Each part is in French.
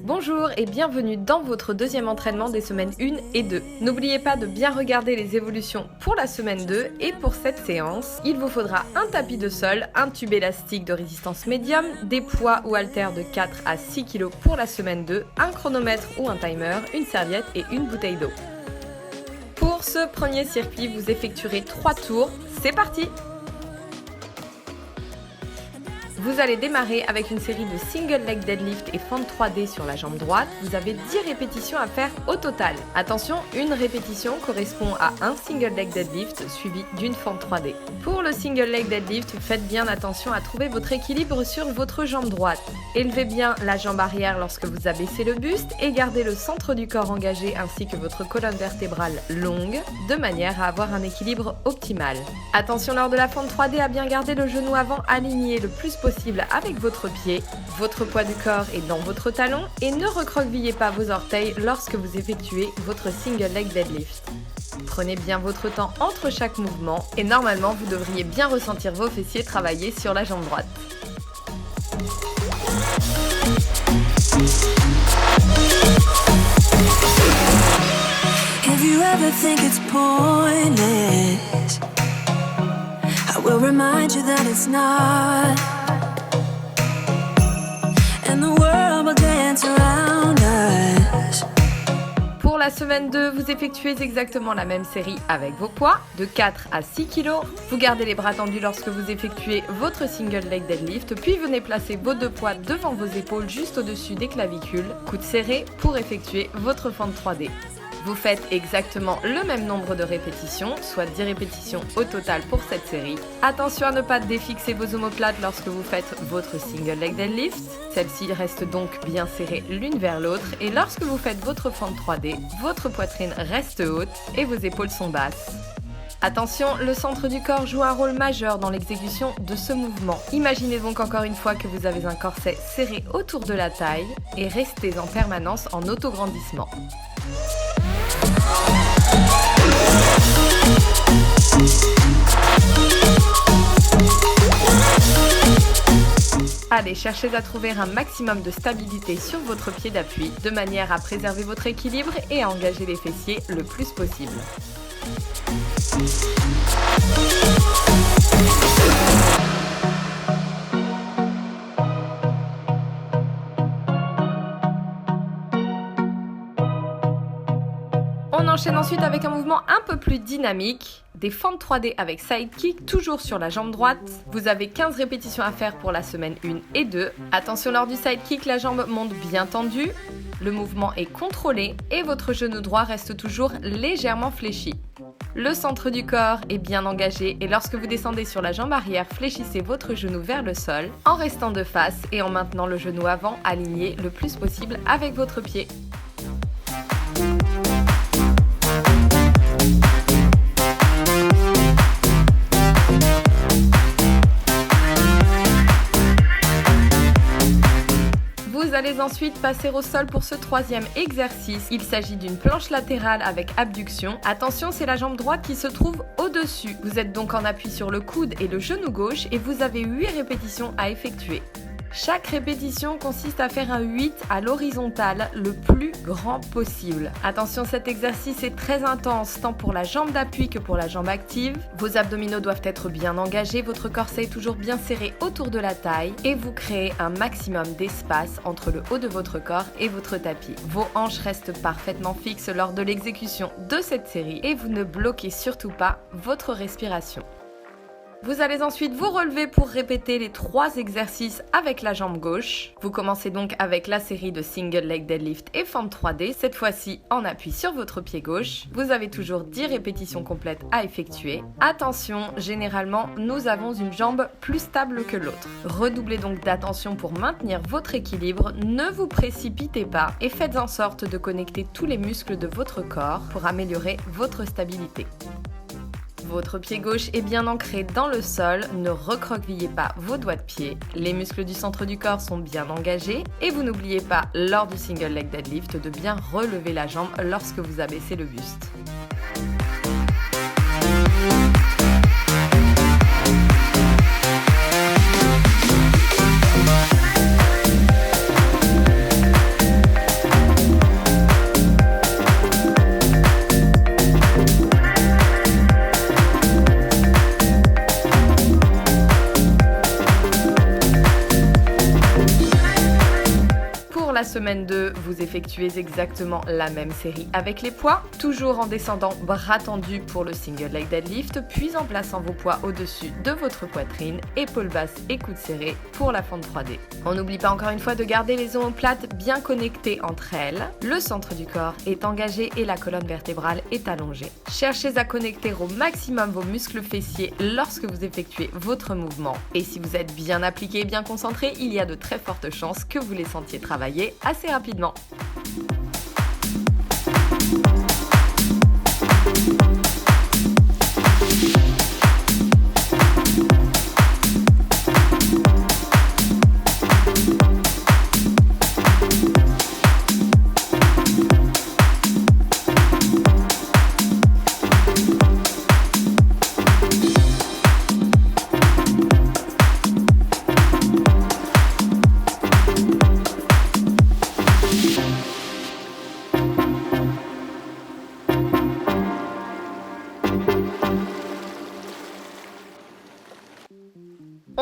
Bonjour et bienvenue dans votre deuxième entraînement des semaines 1 et 2. N'oubliez pas de bien regarder les évolutions pour la semaine 2 et pour cette séance, il vous faudra un tapis de sol, un tube élastique de résistance médium, des poids ou haltères de 4 à 6 kg pour la semaine 2, un chronomètre ou un timer, une serviette et une bouteille d'eau. Pour ce premier circuit, vous effectuerez 3 tours. C'est parti! Vous allez démarrer avec une série de single leg deadlift et fente 3D sur la jambe droite. Vous avez 10 répétitions à faire au total. Attention, une répétition correspond à un single leg deadlift suivi d'une fente 3D. Pour le single leg deadlift, faites bien attention à trouver votre équilibre sur votre jambe droite. Élevez bien la jambe arrière lorsque vous abaissez le buste et gardez le centre du corps engagé ainsi que votre colonne vertébrale longue, de manière à avoir un équilibre optimal. Attention lors de la fente 3D à bien garder le genou avant aligné le plus possible avec votre pied, votre poids du corps est dans votre talon et ne recroquevillez pas vos orteils lorsque vous effectuez votre single leg deadlift. Prenez bien votre temps entre chaque mouvement et normalement vous devriez bien ressentir vos fessiers travailler sur la jambe droite. If you ever think it's pointless, I will remind you that it's not. And the world will dance around us. Pour la semaine 2, vous effectuez exactement la même série avec vos poids, de 4 à 6 kg. Vous gardez les bras tendus lorsque vous effectuez votre single leg deadlift, puis venez placer vos 2 poids devant vos épaules juste au-dessus des clavicules, coudes serrés pour effectuer votre fente 3D. Vous faites exactement le même nombre de répétitions, soit 10 répétitions au total pour cette série. Attention à ne pas défixer vos omoplates lorsque vous faites votre single leg deadlift. Celles-ci restent donc bien serrées l'une vers l'autre et lorsque vous faites votre fente 3D, votre poitrine reste haute et vos épaules sont basses. Attention, le centre du corps joue un rôle majeur dans l'exécution de ce mouvement. Imaginez donc encore une fois que vous avez un corset serré autour de la taille et restez en permanence en autograndissement. Allez, cherchez à trouver un maximum de stabilité sur votre pied d'appui, de manière à préserver votre équilibre et à engager les fessiers le plus possible. On enchaîne ensuite avec un mouvement un peu plus dynamique, des fentes 3D avec sidekick, toujours sur la jambe droite. Vous avez 15 répétitions à faire pour la semaine 1 et 2. Attention lors du sidekick, la jambe monte bien tendue, le mouvement est contrôlé et votre genou droit reste toujours légèrement fléchi. Le centre du corps est bien engagé et lorsque vous descendez sur la jambe arrière, fléchissez votre genou vers le sol en restant de face et en maintenant le genou avant aligné le plus possible avec votre pied. Vous allez ensuite passer au sol pour ce troisième exercice. Il s'agit d'une planche latérale avec abduction. Attention, c'est la jambe droite qui se trouve au-dessus. Vous êtes donc en appui sur le coude et le genou gauche et vous avez 8 répétitions à effectuer. Chaque répétition consiste à faire un 8 à l'horizontale le plus grand possible. Attention, cet exercice est très intense tant pour la jambe d'appui que pour la jambe active. Vos abdominaux doivent être bien engagés, votre corset est toujours bien serré autour de la taille et vous créez un maximum d'espace entre le haut de votre corps et votre tapis. Vos hanches restent parfaitement fixes lors de l'exécution de cette série et vous ne bloquez surtout pas votre respiration. Vous allez ensuite vous relever pour répéter les 3 exercices avec la jambe gauche. Vous commencez donc avec la série de single leg deadlift et fente 3D, cette fois-ci en appui sur votre pied gauche. Vous avez toujours 10 répétitions complètes à effectuer. Attention, généralement, nous avons une jambe plus stable que l'autre. Redoublez donc d'attention pour maintenir votre équilibre, ne vous précipitez pas et faites en sorte de connecter tous les muscles de votre corps pour améliorer votre stabilité. Votre pied gauche est bien ancré dans le sol, ne recroquevillez pas vos doigts de pied, les muscles du centre du corps sont bien engagés et vous n'oubliez pas lors du single leg deadlift de bien relever la jambe lorsque vous abaissez le buste. la semaine 2, vous effectuez exactement la même série avec les poids, toujours en descendant bras tendus pour le single leg deadlift, puis en plaçant vos poids au-dessus de votre poitrine, épaules basses et coudes serrés pour la fente 3D. On n'oublie pas encore une fois de garder les omoplates bien connectées entre elles. Le centre du corps est engagé et la colonne vertébrale est allongée. Cherchez à connecter au maximum vos muscles fessiers lorsque vous effectuez votre mouvement. Et si vous êtes bien appliqué et bien concentré, il y a de très fortes chances que vous les sentiez travailler assez rapidement.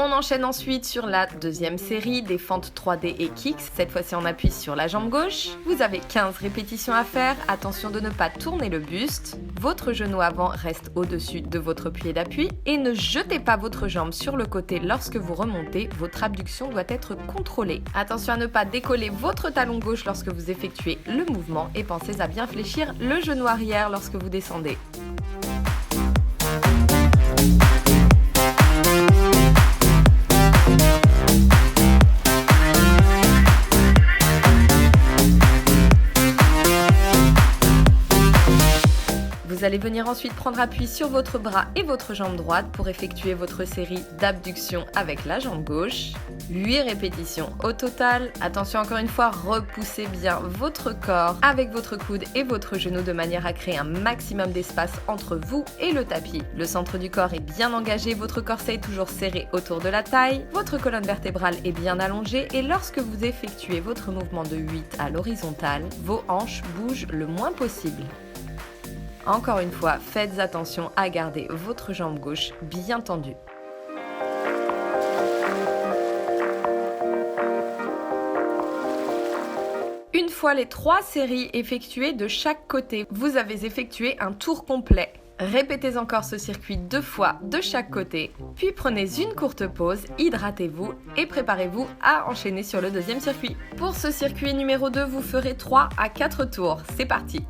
On enchaîne ensuite sur la deuxième série des fentes 3D et kicks. Cette fois-ci, on appuie sur la jambe gauche. Vous avez 15 répétitions à faire. Attention de ne pas tourner le buste. Votre genou avant reste au-dessus de votre pied d'appui. Et ne jetez pas votre jambe sur le côté lorsque vous remontez. Votre abduction doit être contrôlée. Attention à ne pas décoller votre talon gauche lorsque vous effectuez le mouvement. Et pensez à bien fléchir le genou arrière lorsque vous descendez. Vous allez venir ensuite prendre appui sur votre bras et votre jambe droite pour effectuer votre série d'abduction avec la jambe gauche. 8 répétitions au total. Attention encore une fois, repoussez bien votre corps avec votre coude et votre genou de manière à créer un maximum d'espace entre vous et le tapis. Le centre du corps est bien engagé, votre corset est toujours serré autour de la taille, votre colonne vertébrale est bien allongée et lorsque vous effectuez votre mouvement de 8 à l'horizontale, vos hanches bougent le moins possible. Encore une fois, faites attention à garder votre jambe gauche bien tendue. Une fois les 3 séries effectuées de chaque côté, vous avez effectué un tour complet. Répétez encore ce circuit 2 fois de chaque côté, puis prenez une courte pause, hydratez-vous et préparez-vous à enchaîner sur le deuxième circuit. Pour ce circuit numéro 2, vous ferez 3 à 4 tours. C'est parti!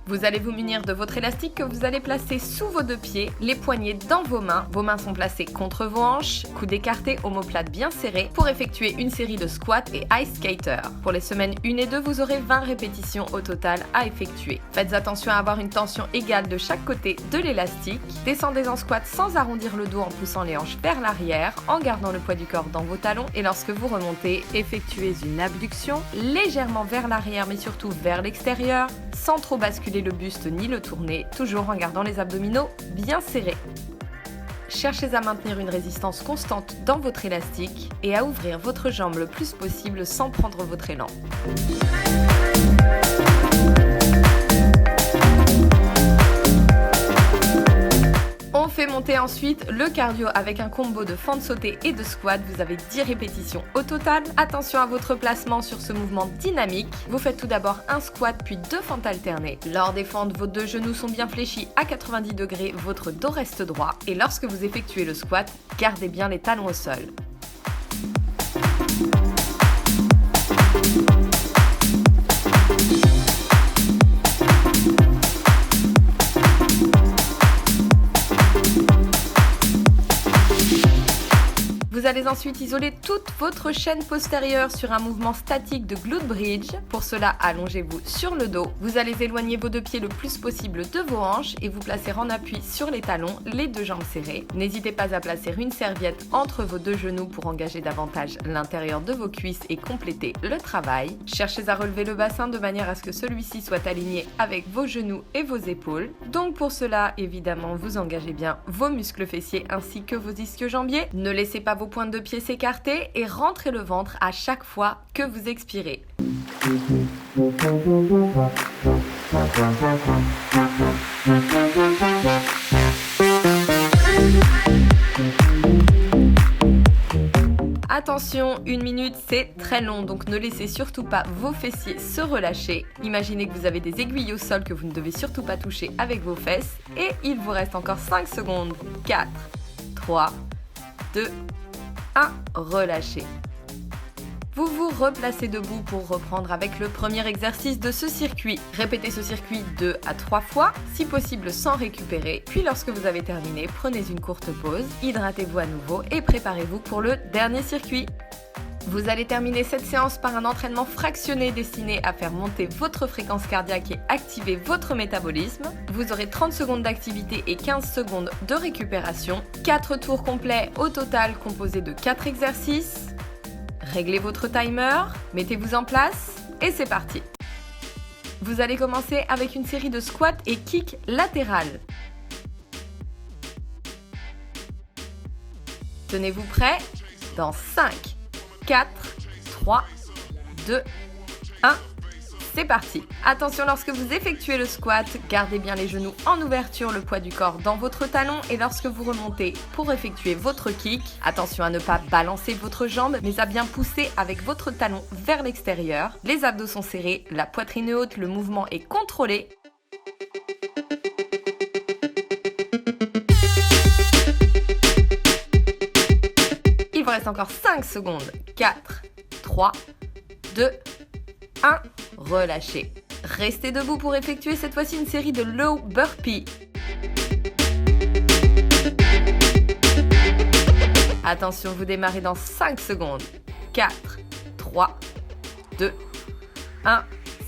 Vous allez vous munir de votre élastique que vous allez placer sous vos 2 pieds, les poignets dans vos mains. Vos mains sont placées contre vos hanches, coudes écartés, omoplates bien serrés pour effectuer une série de squats et ice skater. Pour les semaines 1 et 2, vous aurez 20 répétitions au total à effectuer. Faites attention à avoir une tension égale de chaque côté de l'élastique. Descendez en squat sans arrondir le dos en poussant les hanches vers l'arrière, en gardant le poids du corps dans vos talons. Et lorsque vous remontez, effectuez une abduction légèrement vers l'arrière mais surtout vers l'extérieur, sans trop basculer le buste ni le tourner, toujours en gardant les abdominaux bien serrés. Cherchez à maintenir une résistance constante dans votre élastique et à ouvrir votre jambe le plus possible sans prendre votre élan. On fait monter ensuite le cardio avec un combo de fente sautée et de squat. Vous avez 10 répétitions au total. Attention à votre placement sur ce mouvement dynamique. Vous faites tout d'abord un squat puis 2 fentes alternées. Lors des fentes, vos 2 genoux sont bien fléchis à 90 degrés, votre dos reste droit. Et lorsque vous effectuez le squat, gardez bien les talons au sol. Vous allez ensuite isoler toute votre chaîne postérieure sur un mouvement statique de glute bridge. Pour cela, allongez-vous sur le dos. Vous allez éloigner vos 2 pieds le plus possible de vos hanches et vous placer en appui sur les talons, les 2 jambes serrées. N'hésitez pas à placer une serviette entre vos 2 genoux pour engager davantage l'intérieur de vos cuisses et compléter le travail. Cherchez à relever le bassin de manière à ce que celui-ci soit aligné avec vos genoux et vos épaules. Donc pour cela, évidemment, vous engagez bien vos muscles fessiers ainsi que vos ischio-jambiers. Ne laissez pas vos pointes de pied s'écarter et rentrez le ventre à chaque fois que vous expirez. Attention, 1 minute c'est très long, donc ne laissez surtout pas vos fessiers se relâcher. Imaginez que vous avez des aiguilles au sol que vous ne devez surtout pas toucher avec vos fesses. Et il vous reste encore 5 secondes. 4, 3, 2, 1, relâchez. Vous vous replacez debout pour reprendre avec le premier exercice de ce circuit. Répétez ce circuit 2 à 3 fois, si possible sans récupérer. Puis lorsque vous avez terminé, prenez une courte pause, hydratez-vous à nouveau et préparez-vous pour le dernier circuit. Vous allez terminer cette séance par un entraînement fractionné destiné à faire monter votre fréquence cardiaque et activer votre métabolisme. Vous aurez 30 secondes d'activité et 15 secondes de récupération. 4 tours complets au total composés de 4 exercices. Réglez votre timer, mettez-vous en place et c'est parti. Vous allez commencer avec une série de squats et kicks latérales. Tenez-vous prêts? Dans 5, 4, 3, 2, 1, c'est parti. Attention, lorsque vous effectuez le squat, gardez bien les genoux en ouverture, le poids du corps dans votre talon et lorsque vous remontez pour effectuer votre kick, attention à ne pas balancer votre jambe mais à bien pousser avec votre talon vers l'extérieur. Les abdos sont serrés, la poitrine est haute, le mouvement est contrôlé. Il vous reste encore 5 secondes. 4, 3, 2, 1, relâchez. Restez debout pour effectuer cette fois-ci une série de low burpees. Attention, vous démarrez dans 5 secondes. 4, 3, 2, 1,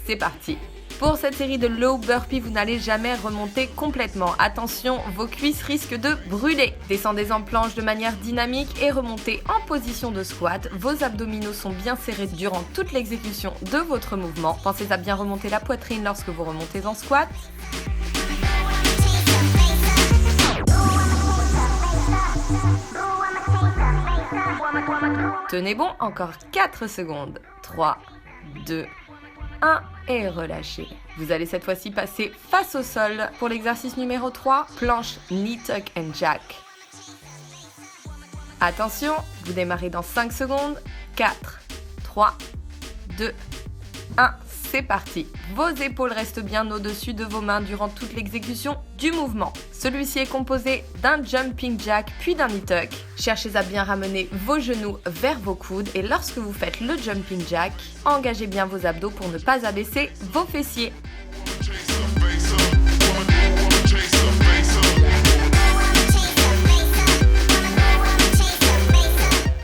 c'est parti. Pour cette série de low burpees, vous n'allez jamais remonter complètement. Attention, vos cuisses risquent de brûler. Descendez en planche de manière dynamique et remontez en position de squat. Vos abdominaux sont bien serrés durant toute l'exécution de votre mouvement. Pensez à bien remonter la poitrine lorsque vous remontez en squat. Tenez bon, encore 4 secondes. 3, 2, 1 et relâchez. Vous allez cette fois-ci passer face au sol pour l'exercice numéro 3, planche knee tuck and jack. Attention, vous démarrez dans 5 secondes. 4, 3, 2, 1, c'est parti. Vos épaules restent bien au-dessus de vos mains durant toute l'exécution du mouvement. Celui-ci est composé d'un jumping jack puis d'un knee tuck. Cherchez à bien ramener vos genoux vers vos coudes et lorsque vous faites le jumping jack, engagez bien vos abdos pour ne pas abaisser vos fessiers.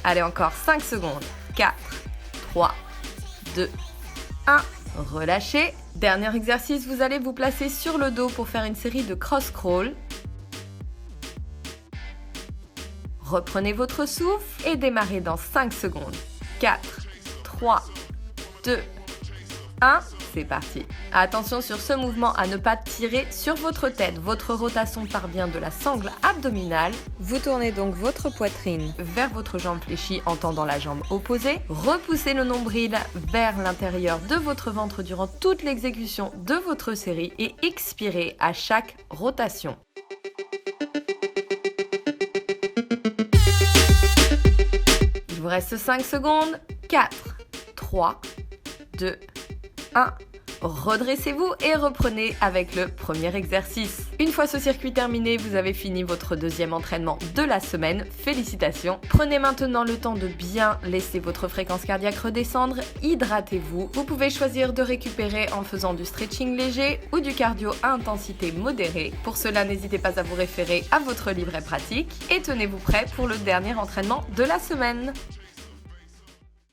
Allez, encore 5 secondes. 4, 3, 2, 1. Relâchez. Dernier exercice, vous allez vous placer sur le dos pour faire une série de cross crawl. Reprenez votre souffle et démarrez dans 5 secondes. 4, 3, 2, 1, c'est parti. Attention sur ce mouvement à ne pas tirer sur votre tête. Votre rotation part bien de la sangle abdominale. Vous tournez donc votre poitrine vers votre jambe fléchie en tendant la jambe opposée. Repoussez le nombril vers l'intérieur de votre ventre durant toute l'exécution de votre série et expirez à chaque rotation. Il vous reste 5 secondes. 4, 3, 2, 1. Redressez-vous et reprenez avec le premier exercice. Une fois ce circuit terminé, vous avez fini votre deuxième entraînement de la semaine. Félicitations. Prenez maintenant le temps de bien laisser votre fréquence cardiaque redescendre. Hydratez-vous. Vous pouvez choisir de récupérer en faisant du stretching léger ou du cardio à intensité modérée. Pour cela, n'hésitez pas à vous référer à votre livret pratique et tenez-vous prêt pour le dernier entraînement de la semaine.